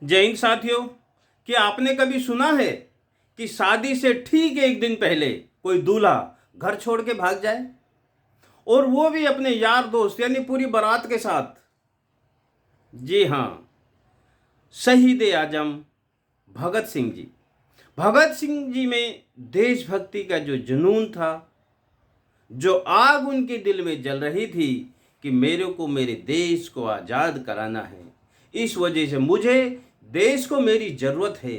जय हिंद साथियों। क्या आपने कभी सुना है कि शादी से ठीक एक दिन पहले कोई दूल्हा घर छोड़ के भाग जाए, और वो भी अपने यार दोस्त यानी पूरी बारात के साथ? जी हाँ, शहीद आजम भगत सिंह जी। भगत सिंह जी में देशभक्ति का जो जुनून था, जो आग उनके दिल में जल रही थी कि मेरे को मेरे देश को आज़ाद कराना है, इस वजह से मुझे देश को मेरी ज़रूरत है,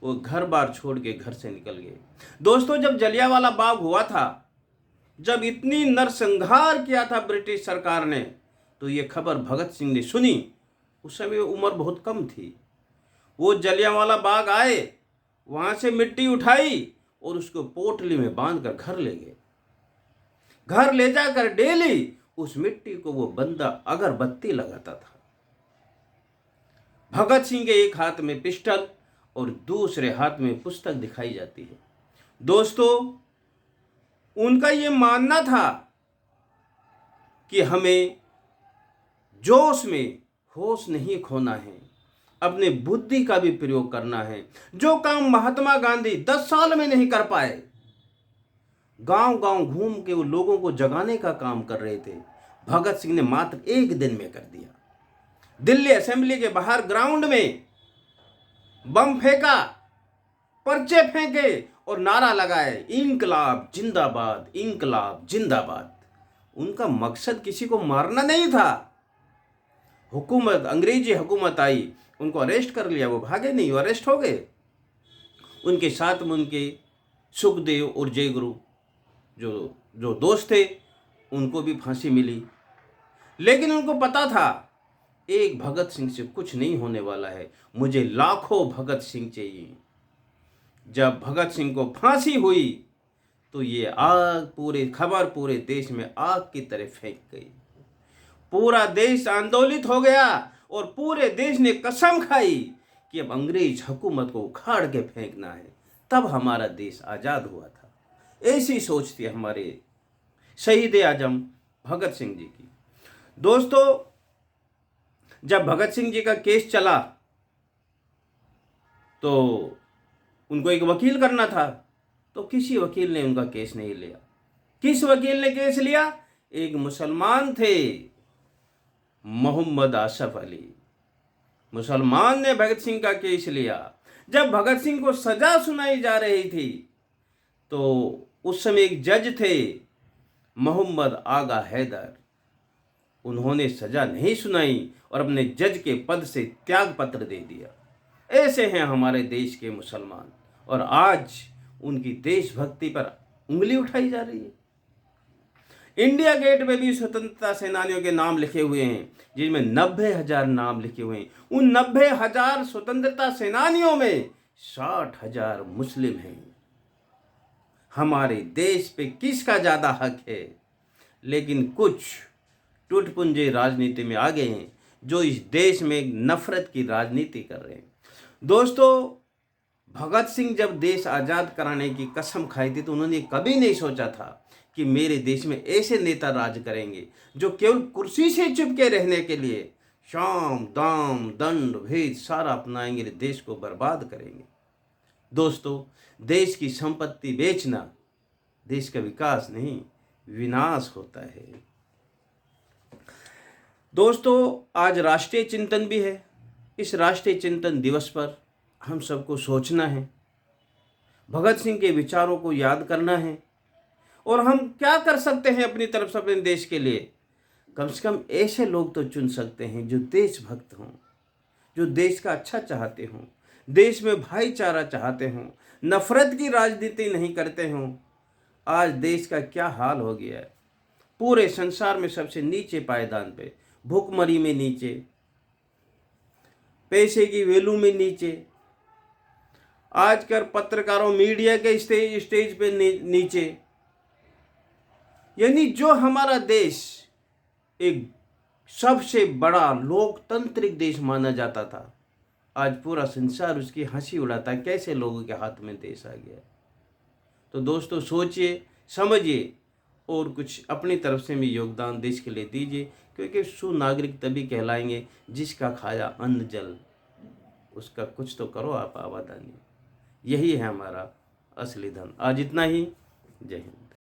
वो घर बार छोड़ के घर से निकल गए। दोस्तों, जब जलियांवाला बाग हुआ था, जब इतनी नरसंहार किया था ब्रिटिश सरकार ने, तो ये खबर भगत सिंह ने सुनी। उस समय उम्र बहुत कम थी। वो जलियांवाला बाग आए, वहाँ से मिट्टी उठाई और उसको पोटली में बांध कर घर ले गए। घर ले जाकर डेली उस मिट्टी को वो बंदा अगरबत्ती लगाता था। भगत सिंह के एक हाथ में पिस्टल और दूसरे हाथ में पुस्तक दिखाई जाती है। दोस्तों, उनका ये मानना था कि हमें जोश में होश नहीं खोना है, अपने बुद्धि का भी प्रयोग करना है। जो काम महात्मा गांधी 10 साल में नहीं कर पाए, गांव गांव घूम के वो लोगों को जगाने का काम कर रहे थे, भगत सिंह ने मात्र एक दिन में कर दिया। दिल्ली असेंबली के बाहर ग्राउंड में बम फेंका, पर्चे फेंके और नारा लगाए, इंकलाब जिंदाबाद, इंकलाब जिंदाबाद। उनका मकसद किसी को मारना नहीं था। हुकूमत, अंग्रेजी हुकूमत आई, उनको अरेस्ट कर लिया, वो भागे नहीं, वो अरेस्ट हो गए। उनके साथ में उनके सुखदेव और जयगुरु जो जो दोस्त थे, उनको भी फांसी मिली। लेकिन उनको पता था एक भगत सिंह से कुछ नहीं होने वाला है, मुझे लाखों भगत सिंह चाहिए। जब भगत सिंह को फांसी हुई तो ये आग पूरे देश में आग की तरह फेंक गई। पूरा देश आंदोलित हो गया और पूरे देश ने कसम खाई कि अब अंग्रेज हुकूमत को उखाड़ के फेंकना है। तब हमारा देश आज़ाद हुआ था। ऐसी सोच थी हमारे शहीद आजम भगत सिंह जी की। दोस्तों, जब भगत सिंह जी का केस चला तो उनको एक वकील करना था, तो किसी वकील ने उनका केस नहीं लिया। किस वकील ने केस लिया? एक मुसलमान थे, मोहम्मद आसफ अली। मुसलमान ने भगत सिंह का केस लिया। जब भगत सिंह को सजा सुनाई जा रही थी तो उस समय एक जज थे, मोहम्मद आगा हैदर। उन्होंने सजा नहीं सुनाई और अपने जज के पद से त्याग पत्र दे दिया। ऐसे हैं हमारे देश के मुसलमान, और आज उनकी देशभक्ति पर उंगली उठाई जा रही है। इंडिया गेट में भी स्वतंत्रता सेनानियों के नाम लिखे हुए हैं, जिनमें 90,000 नाम लिखे हुए हैं। उन 90,000 स्वतंत्रता सेनानियों में 60,000 मुस्लिम हैं। हमारे देश पे किसका ज्यादा हक है? लेकिन कुछ टूटपुंजे राजनीति में आ गए हैं, जो इस देश में एक नफरत की राजनीति कर रहे हैं। दोस्तों, भगत सिंह जब देश आज़ाद कराने की कसम खाई थी तो उन्होंने कभी नहीं सोचा था कि मेरे देश में ऐसे नेता राज करेंगे जो केवल कुर्सी से चिपके रहने के लिए शाम दाम दंड भेद सारा अपनाएंगे, देश को बर्बाद करेंगे। दोस्तों, देश की संपत्ति बेचना देश का विकास नहीं, विनाश होता है। दोस्तों, आज राष्ट्रीय चिंतन भी है। इस राष्ट्रीय चिंतन दिवस पर हम सबको सोचना है, भगत सिंह के विचारों को याद करना है, और हम क्या कर सकते हैं अपनी तरफ से अपने देश के लिए। कम से कम ऐसे लोग तो चुन सकते हैं जो देशभक्त हों, जो देश का अच्छा चाहते हों, देश में भाईचारा चाहते हों, नफरत की राजनीति नहीं करते हों। आज देश का क्या हाल हो गया है, पूरे संसार में सबसे नीचे पायदान पे, भूखमरी में नीचे, पैसे की वैल्यू में नीचे, आजकल पत्रकारों मीडिया के स्टेज पे नीचे। यानी जो हमारा देश एक सबसे बड़ा लोकतांत्रिक देश माना जाता था, आज पूरा संसार उसकी हंसी उड़ाता है, कैसे लोगों के हाथ में देश आ गया। तो दोस्तों, सोचिए, समझिए और कुछ अपनी तरफ से भी योगदान देश के लिए दीजिए, क्योंकि सुनागरिक तभी कहलाएंगे जिसका खाया अन्न जल। उसका कुछ तो करो आप आवादानी। यही है हमारा असली धन। आज इतना ही। जय हिंद।